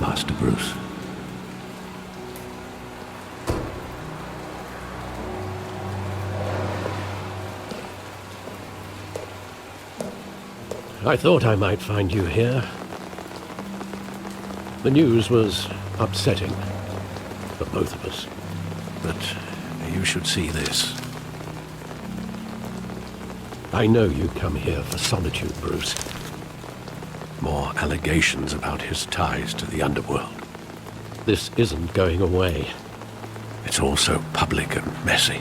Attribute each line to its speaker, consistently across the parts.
Speaker 1: Master Bruce. I thought I might find you here. The news was upsetting for both of us. But you should see this. I know you come here for solitude, Bruce. More allegations about his ties to the underworld. This isn't going away. It's all so public and messy.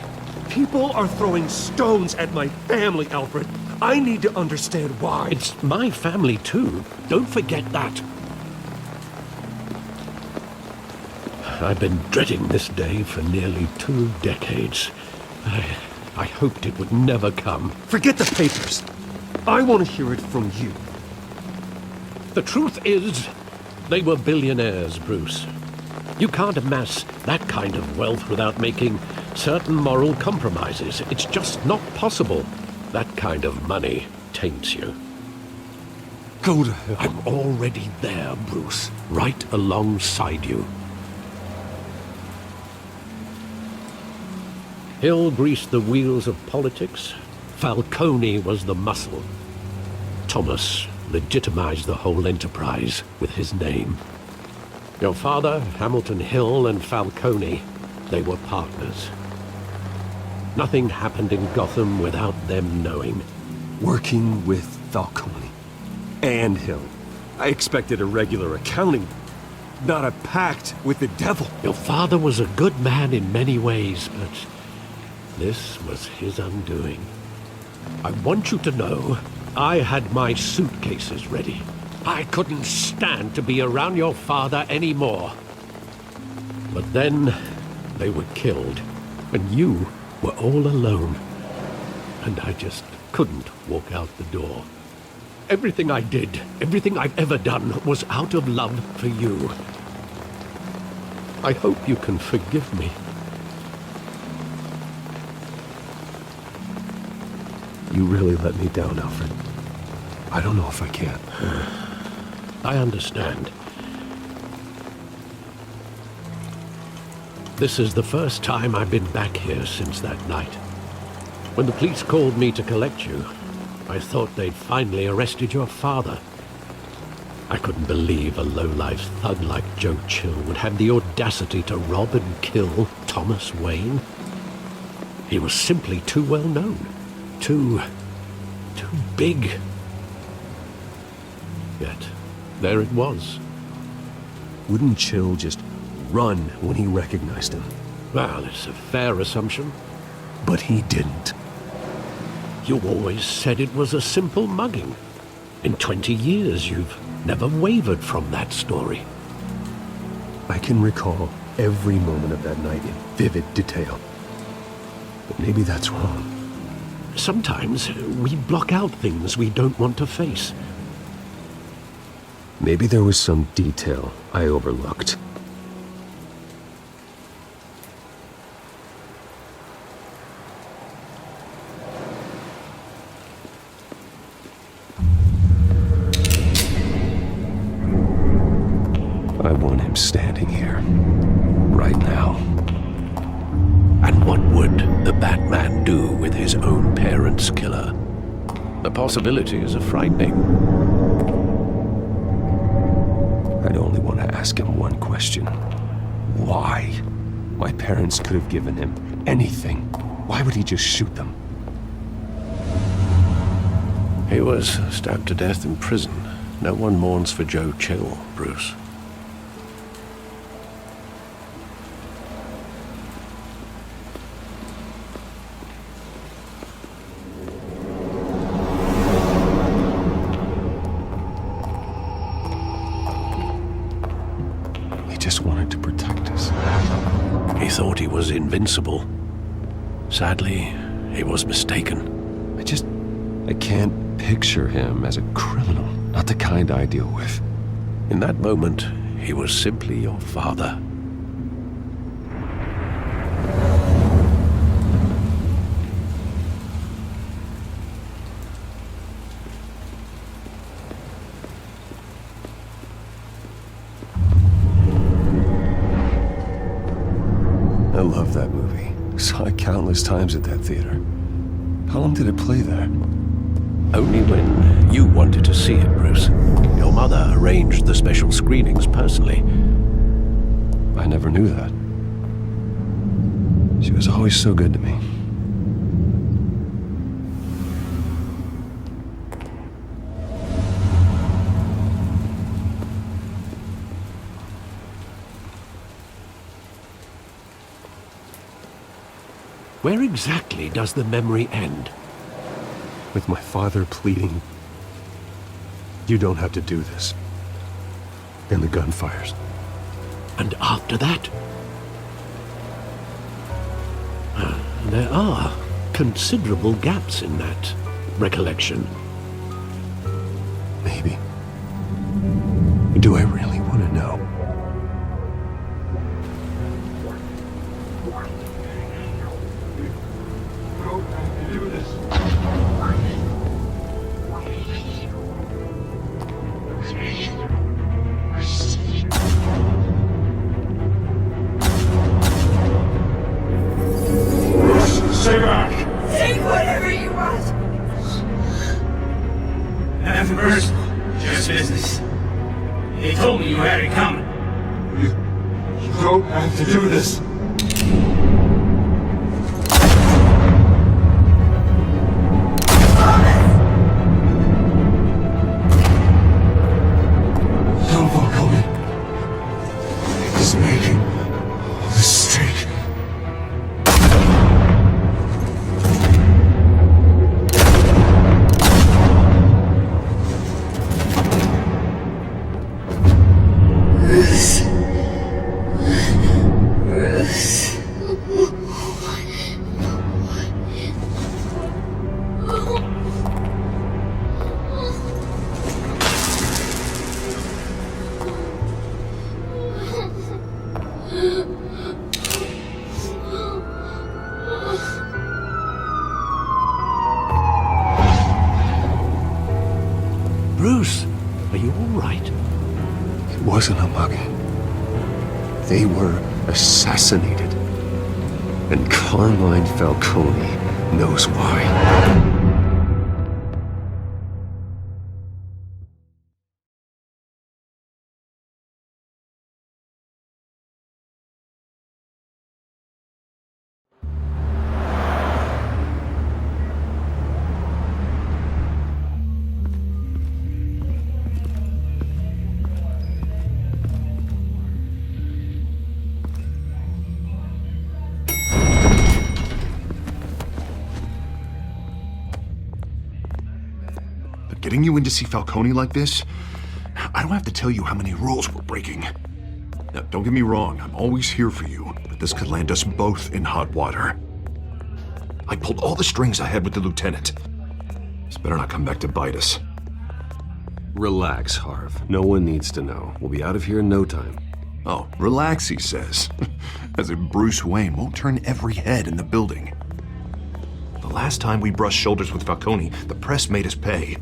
Speaker 2: People are throwing stones at my family, Alfred. I need to understand why.
Speaker 1: It's my family too. Don't forget that. I've been dreading this day for nearly 2 decades. I hoped it would never come.
Speaker 2: Forget the papers. I want to hear it from you.
Speaker 1: The truth is, they were billionaires, Bruce. You can't amass that kind of wealth without making certain moral compromises. It's just not possible. That kind of money taints you.
Speaker 2: Go to hell.
Speaker 1: I'm already there, Bruce. Right alongside you. Hill greased the wheels of politics. Falcone was the muscle. Thomas legitimized the whole enterprise with his name. Your father, Hamilton Hill, and Falcone, they were partners. Nothing happened in Gotham without them knowing.
Speaker 2: Working with Falcone and Hill. I expected a regular accounting, not a pact with the devil.
Speaker 1: Your father was a good man in many ways, but this was his undoing. I want you to know, I had my suitcases ready. I couldn't stand to be around your father anymore. But then, they were killed, and you were all alone. And I just couldn't walk out the door. Everything I did, everything I've ever done, was out of love for you. I hope you can forgive me.
Speaker 2: You really let me down, Alfred. I don't know if I can.
Speaker 1: I understand. This is the first time I've been back here since that night. When the police called me to collect you, I thought they'd finally arrested your father. I couldn't believe a low-life thug like Joe Chill would have the audacity to rob and kill Thomas Wayne. He was simply too well known. Too big. Yet, there it was.
Speaker 2: Wouldn't Chill just run when he recognized him?
Speaker 1: Well, it's a fair assumption.
Speaker 2: But he didn't.
Speaker 1: You always said it was a simple mugging. In 20 years, you've never wavered from that story.
Speaker 2: I can recall every moment of that night in vivid detail. But maybe that's wrong.
Speaker 1: Sometimes we block out things we don't want to face.
Speaker 2: Maybe there was some detail I overlooked. I want him standing here, right now.
Speaker 1: And what would the Batman do with his own parents' killer? The possibilities are frightening.
Speaker 2: I'd only want to ask him one question. Why? My parents could have given him anything. Why would he just shoot them?
Speaker 1: He was stabbed to death in prison. No one mourns for Joe Chill, Bruce.
Speaker 2: Just wanted to protect us.
Speaker 1: He thought he was invincible. Sadly, he was mistaken.
Speaker 2: I can't picture him as a criminal. Not the kind I deal with.
Speaker 1: In that moment, he was simply your father.
Speaker 2: Saw it countless times at that theater. How long did it play there?
Speaker 1: Only when you wanted to see it, Bruce. Your mother arranged the special screenings personally.
Speaker 2: I never knew that. She was always so good to me.
Speaker 1: Where exactly does the memory end?
Speaker 2: With my father pleading, "You don't have to do this." And the gunfires.
Speaker 1: And after that? There are considerable gaps in that recollection.
Speaker 2: Maybe. Do I really want to know?
Speaker 3: Stay back!
Speaker 4: Take whatever you want!
Speaker 3: Nothing personal, just business. They told me you had it coming.
Speaker 5: You don't have to do this. Don't follow me. He's making a mistake.
Speaker 1: Bruce, are you all right?
Speaker 2: It wasn't a mug. They were assassinated. And Carmine Falcone knows why.
Speaker 5: Getting you in to see Falcone like this, I don't have to tell you how many rules we're breaking. Now, don't get me wrong, I'm always here for you, but this could land us both in hot water. I pulled all the strings I had with the lieutenant. This better not come back to bite us.
Speaker 2: Relax, Harv. No one needs to know. We'll be out of here in no time.
Speaker 5: Oh, relax, he says. As if Bruce Wayne won't turn every head in the building. The last time we brushed shoulders with Falcone, the press made us pay.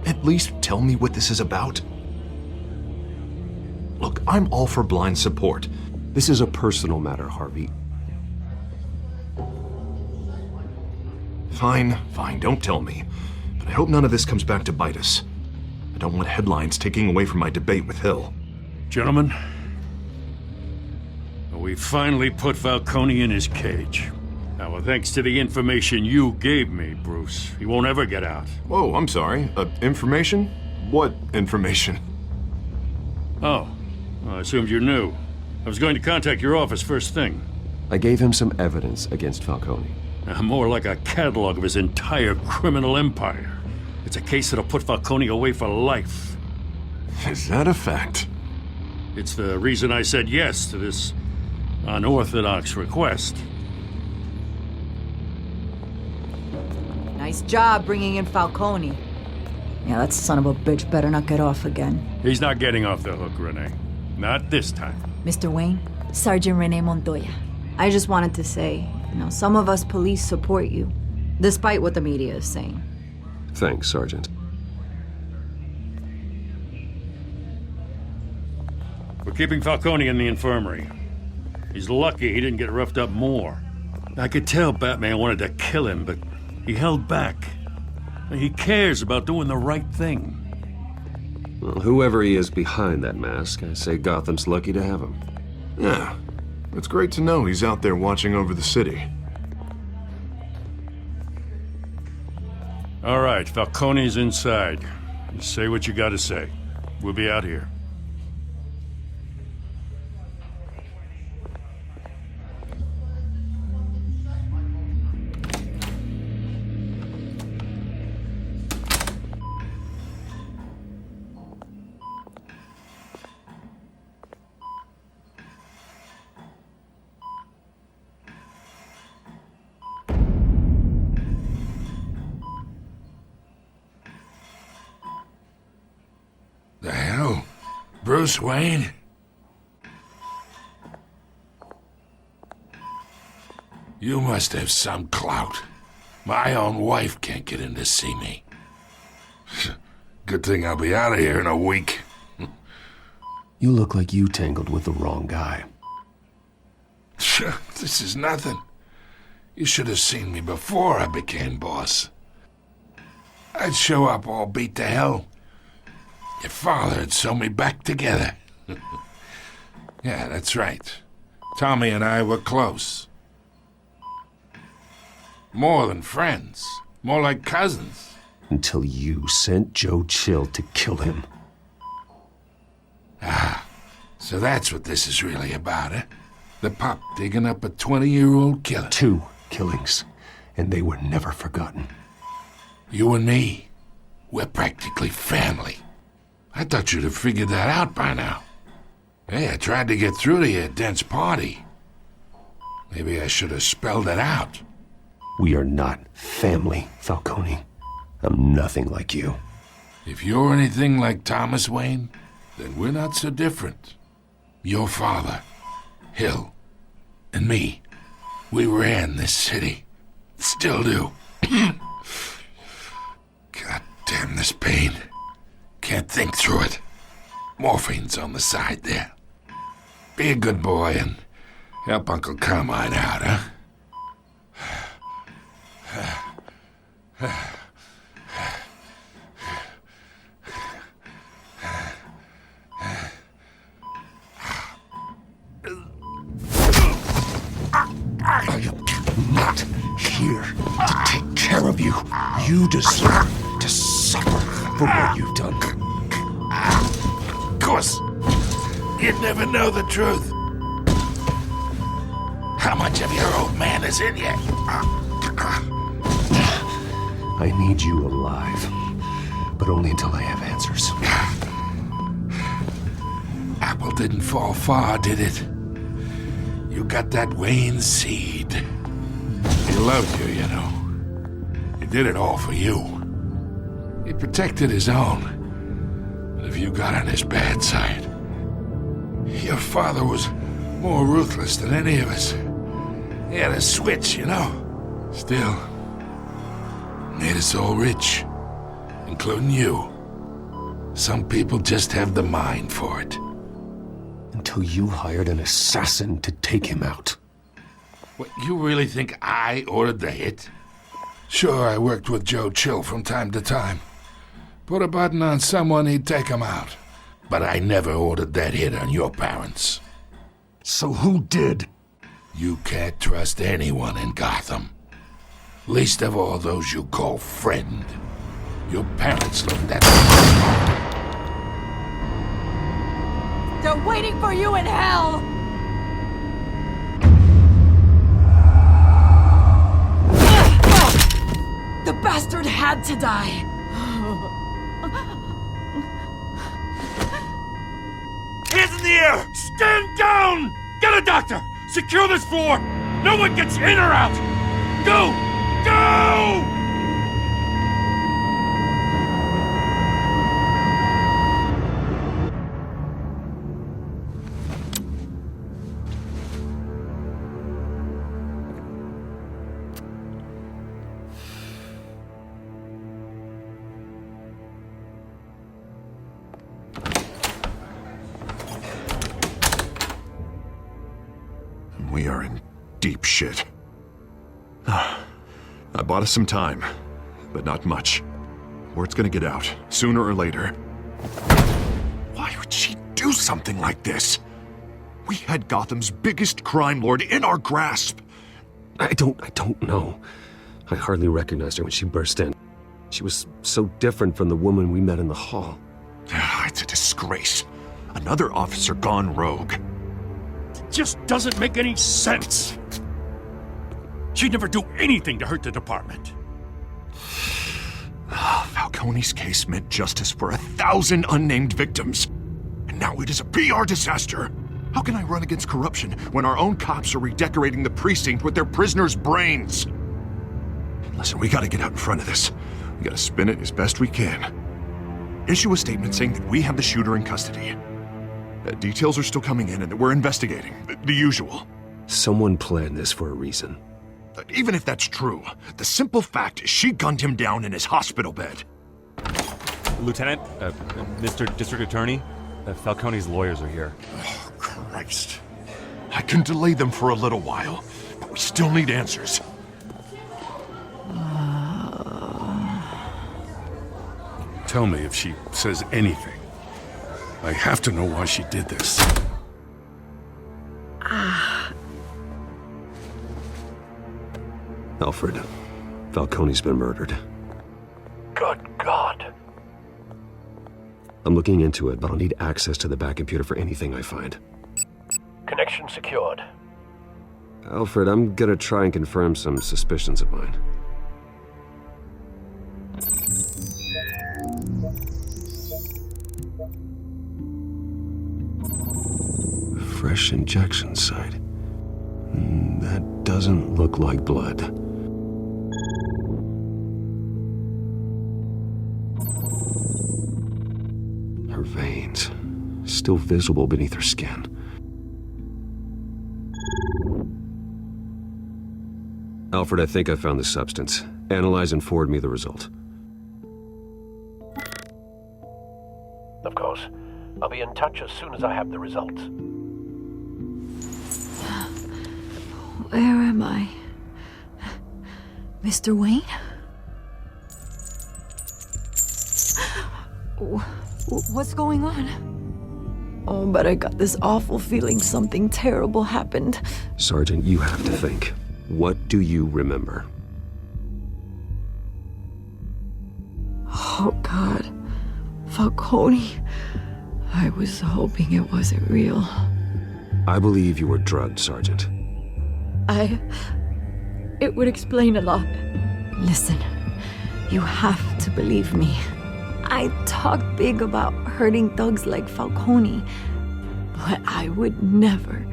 Speaker 5: At least tell me what this is about. Look, I'm all for blind support.
Speaker 2: This is a personal matter, Harvey.
Speaker 5: Fine, don't tell me. But I hope none of this comes back to bite us. I don't want headlines taking away from my debate with Hill.
Speaker 3: Gentlemen, we finally put Falcone in his cage. Now, thanks to the information you gave me, Bruce, he won't ever get out.
Speaker 5: Whoa, I'm sorry. Information? What information?
Speaker 3: Oh, well, I assumed you knew. I was going to contact your office first thing.
Speaker 2: I gave him some evidence against Falcone.
Speaker 3: More like a catalog of his entire criminal empire. It's a case that'll put Falcone away for life.
Speaker 5: Is that a fact?
Speaker 3: It's the reason I said yes to this unorthodox request.
Speaker 4: Nice job bringing in Falcone. Yeah, that son of a bitch better not get off again.
Speaker 3: He's not getting off the hook, Renee. Not this time.
Speaker 4: Mr. Wayne, Sergeant Renee Montoya. I just wanted to say, some of us police support you, despite what the media is saying.
Speaker 2: Thanks, Sergeant.
Speaker 3: We're keeping Falcone in the infirmary. He's lucky he didn't get roughed up more. I could tell Batman wanted to kill him, but he held back. He cares about doing the right thing.
Speaker 2: Well, whoever he is behind that mask, I say Gotham's lucky to have him.
Speaker 5: Yeah, it's great to know he's out there watching over the city.
Speaker 3: All right, Falcone's inside. You say what you gotta say. We'll be out here.
Speaker 6: The hell? Bruce Wayne? You must have some clout. My own wife can't get in to see me. Good thing I'll be out of here in a week.
Speaker 2: You look like you tangled with the wrong guy.
Speaker 6: This is nothing. You should have seen me before I became boss. I'd show up all beat to hell. Your father had sewn me back together. Yeah, that's right. Tommy and I were close. More than friends. More like cousins.
Speaker 2: Until you sent Joe Chill to kill him.
Speaker 6: So that's what this is really about, eh? The pup digging up a 20-year-old killer.
Speaker 2: 2 killings, and they were never forgotten.
Speaker 6: You and me, we're practically family. I thought you'd have figured that out by now. Hey, I tried to get through to you at Dent's party. Maybe I should have spelled it out.
Speaker 2: We are not family, Falcone. I'm nothing like you.
Speaker 6: If you're anything like Thomas Wayne, then we're not so different. Your father, Hill, and me, we ran this city. Still do. God damn this pain. Can't think through it. Morphine's on the side there. Be a good boy and help Uncle Carmine out, huh?
Speaker 2: I am not here to take care of you. You deserve to suffer for what you've done.
Speaker 6: Of course, you'd never know the truth. How much of your old man is in you?
Speaker 2: I need you alive, but only until I have answers.
Speaker 6: Apple didn't fall far, did it? You got that Wayne seed. He loved you, you know. He did it all for you. He protected his own. But if you got on his bad side, your father was more ruthless than any of us. He had a switch, you know. Still, made us all rich, including you. Some people just have the mind for it.
Speaker 2: Until you hired an assassin to take him out.
Speaker 6: What, you really think I ordered the hit? Sure, I worked with Joe Chill from time to time. Put a button on someone, he'd take him out. But I never ordered that hit on your parents.
Speaker 2: So who did?
Speaker 6: You can't trust anyone in Gotham. Least of all those you call friend. Your parents looked at me.
Speaker 4: They're waiting for you in hell! The bastard had to die!
Speaker 3: Hands in the air! Stand down! Get a doctor! Secure this floor! No one gets in or out! Go! Go!
Speaker 5: We are in deep shit. I bought us some time, but not much. Word's gonna get out, sooner or later. Why would she do something like this? We had Gotham's biggest crime lord in our grasp.
Speaker 2: I don't know. I hardly recognized her when she burst in. She was so different from the woman we met in the hall.
Speaker 5: It's a disgrace. Another officer gone rogue.
Speaker 3: It just doesn't make any sense. She'd never do anything to hurt the department.
Speaker 5: Falcone's case meant justice for 1,000 unnamed victims. And now it is a PR disaster. How can I run against corruption when our own cops are redecorating the precinct with their prisoners' brains? Listen, we gotta get out in front of this. We gotta spin it as best we can. Issue a statement saying that we have the shooter in custody. Details are still coming in and that we're investigating. The usual.
Speaker 2: Someone planned this for a reason.
Speaker 5: Even if that's true, the simple fact is she gunned him down in his hospital bed.
Speaker 7: Lieutenant, Mr. District Attorney, Falcone's lawyers are here.
Speaker 5: Oh, Christ. I can delay them for a little while, but we still need answers.
Speaker 6: Tell me if she says anything. I have to know why she did this.
Speaker 2: Alfred, Falcone's been murdered.
Speaker 1: Good God.
Speaker 2: I'm looking into it, but I'll need access to the back computer for anything I find.
Speaker 1: Connection secured.
Speaker 2: Alfred, I'm gonna try and confirm some suspicions of mine. Fresh injection site. That doesn't look like blood. Her veins, still visible beneath her skin. Alfred, I think I found the substance. Analyze and forward me the result.
Speaker 1: Of course. I'll be in touch as soon as I have the results.
Speaker 4: Where am I? Mr. Wayne? What's going on? Oh, but I got this awful feeling something terrible happened.
Speaker 2: Sergeant, you have to think. What do you remember?
Speaker 4: Oh, God. Falcone. I was hoping it wasn't real.
Speaker 2: I believe you were drugged, Sergeant.
Speaker 4: It would explain a lot. Listen, you have to believe me. I talk big about hurting thugs like Falcone, but I would never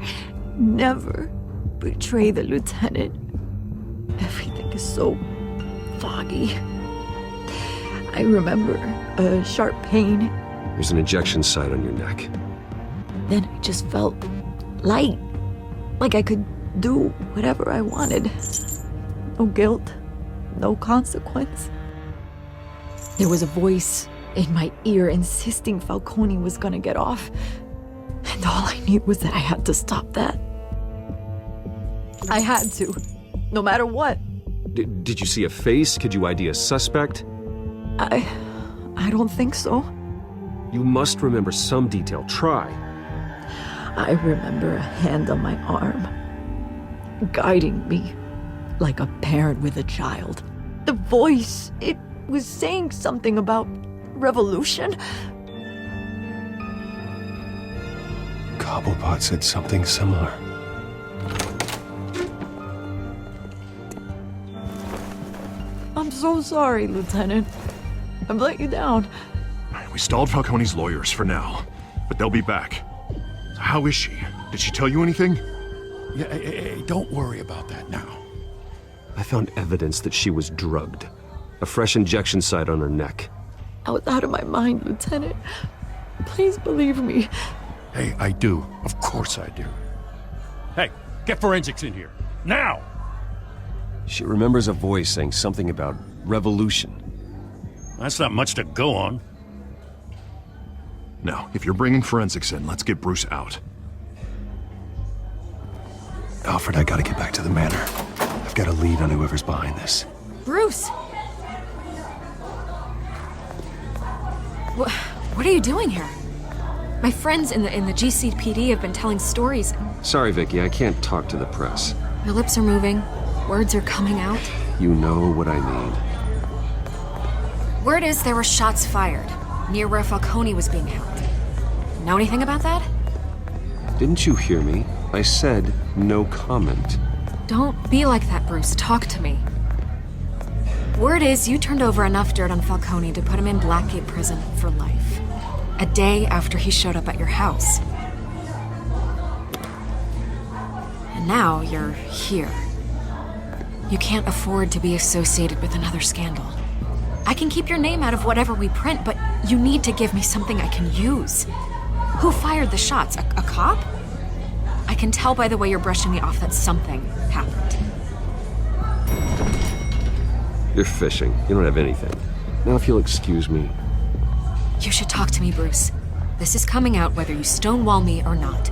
Speaker 4: betray the lieutenant. Everything is so foggy. I remember a sharp pain.
Speaker 2: There's an injection site on your neck.
Speaker 4: Then I just felt light, like I could do whatever I wanted. No guilt, no consequence. There was a voice in my ear insisting Falcone was gonna get off. And all I knew was that I had to stop that. I had to, no matter what.
Speaker 2: Did you see a face? Could you ID a suspect?
Speaker 4: I don't think so.
Speaker 2: You must remember some detail. Try.
Speaker 4: I remember a hand on my arm, guiding me like a parent with a child. The voice, it was saying something about revolution.
Speaker 2: Cobblepot said something similar.
Speaker 4: I'm so sorry, Lieutenant. I've let you down.
Speaker 5: We stalled Falcone's lawyers for now, but they'll be back. So how is she? Did she tell you anything?
Speaker 6: Yeah, hey, don't worry about that now.
Speaker 2: I found evidence that she was drugged. A fresh injection site on her neck.
Speaker 4: I was out of my mind, Lieutenant. Please believe me.
Speaker 6: Hey, I do. Of course I do.
Speaker 3: Hey, get forensics in here. Now!
Speaker 2: She remembers a voice saying something about revolution.
Speaker 3: That's not much to go on.
Speaker 5: Now, if you're bringing forensics in, let's get Bruce out.
Speaker 2: Alfred, I gotta get back to the manor. I've got a lead on whoever's behind this.
Speaker 8: Bruce! What are you doing here? My friends in the GCPD have been telling stories.
Speaker 2: Sorry, Vicky, I can't talk to the press.
Speaker 8: Your lips are moving. Words are coming out.
Speaker 2: You know what I mean.
Speaker 8: Word is there were shots fired near where Falcone was being held. Know anything about that?
Speaker 2: Didn't you hear me? I said no comment.
Speaker 8: Don't be like that, Bruce. Talk to me. Word is you turned over enough dirt on Falcone to put him in Blackgate Prison for life. A day after he showed up at your house. And now you're here. You can't afford to be associated with another scandal. I can keep your name out of whatever we print, but you need to give me something I can use. Who fired the shots? A cop? I can tell by the way you're brushing me off that something happened.
Speaker 2: You're fishing. You don't have anything. Now if you'll excuse me.
Speaker 8: You should talk to me, Bruce. This is coming out whether you stonewall me or not.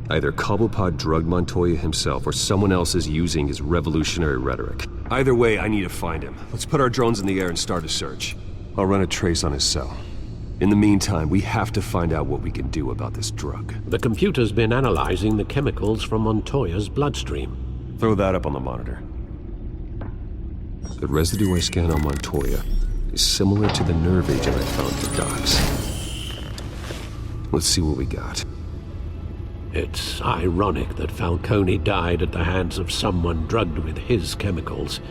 Speaker 2: Either Cobblepot drugged Montoya himself or someone else is using his revolutionary rhetoric. Either way, I need to find him. Let's put our drones in the air and start a search. I'll run a trace on his cell. In the meantime, we have to find out what we can do about this drug.
Speaker 1: The computer's been analyzing the chemicals from Montoya's bloodstream.
Speaker 2: Throw that up on the monitor. The residue I scan on Montoya is similar to the nerve agent I found at the docks. Let's see what we got.
Speaker 1: It's ironic that Falcone died at the hands of someone drugged with his chemicals.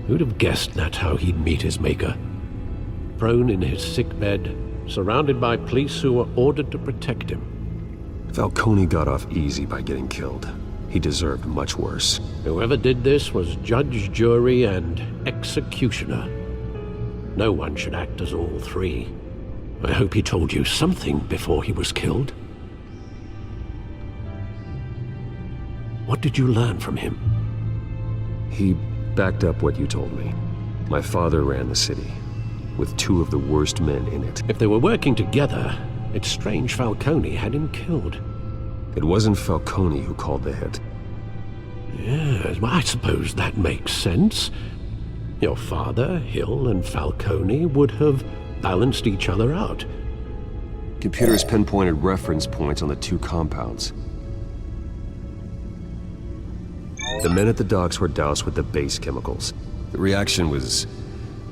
Speaker 1: Who'd have guessed that's how he'd meet his maker? Prone in his sickbed, surrounded by police who were ordered to protect him.
Speaker 2: Falcone got off easy by getting killed. He deserved much worse.
Speaker 1: Whoever did this was judge, jury, and executioner. No one should act as all three. I hope he told you something before he was killed. What did you learn from him?
Speaker 2: He backed up what you told me. My father ran the city, with two of the worst men in it.
Speaker 1: If they were working together, it's strange Falcone had him killed.
Speaker 2: It wasn't Falcone who called the hit.
Speaker 1: Yes, well, I suppose that makes sense. Your father, Hill, and Falcone would have balanced each other out.
Speaker 2: Computers pinpointed reference points on the two compounds. The men at the docks were doused with the base chemicals. The reaction was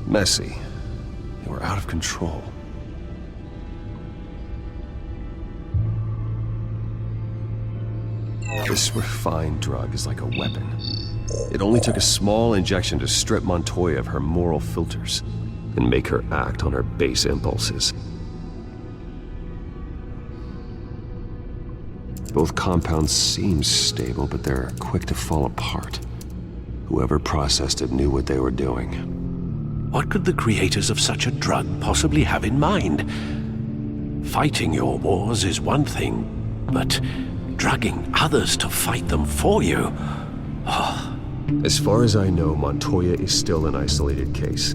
Speaker 2: messy. They were out of control. This refined drug is like a weapon. It only took a small injection to strip Montoya of her moral filters and make her act on her base impulses. Both compounds seem stable, but they're quick to fall apart. Whoever processed it knew what they were doing.
Speaker 1: What could the creators of such a drug possibly have in mind? Fighting your wars is one thing, but drugging others to fight them for you? Oh.
Speaker 2: As far as I know, Montoya is still an isolated case.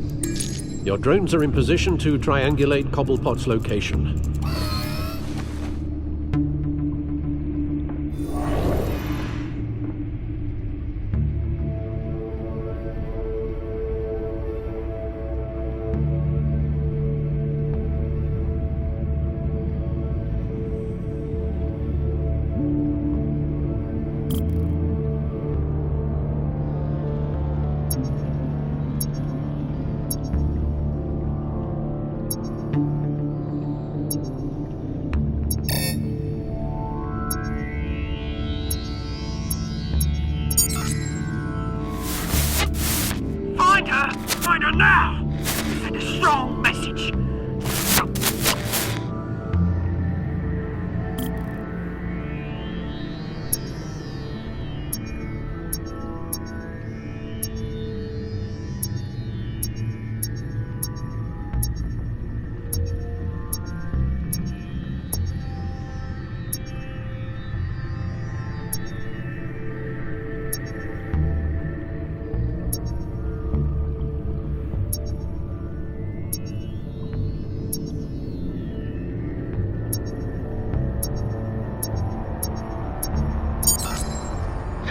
Speaker 1: Your drones are in position to triangulate Cobblepot's location.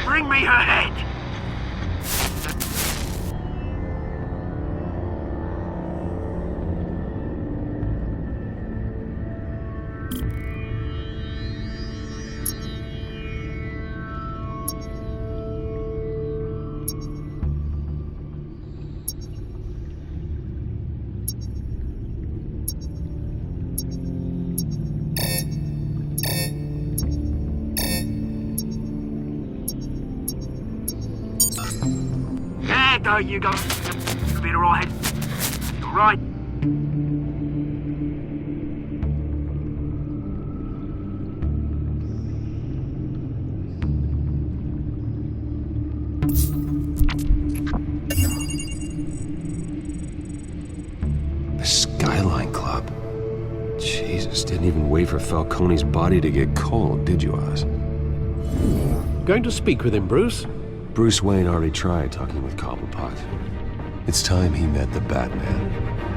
Speaker 3: Bring me her head! There go, you go. You'll be alright. Alright.
Speaker 2: The Skyline Club. Jesus, didn't even wait for Falcone's body to get cold, did you, Oz?
Speaker 1: Going to speak with him, Bruce?
Speaker 2: Bruce Wayne already tried talking with Cobblepot. It's time he met the Batman.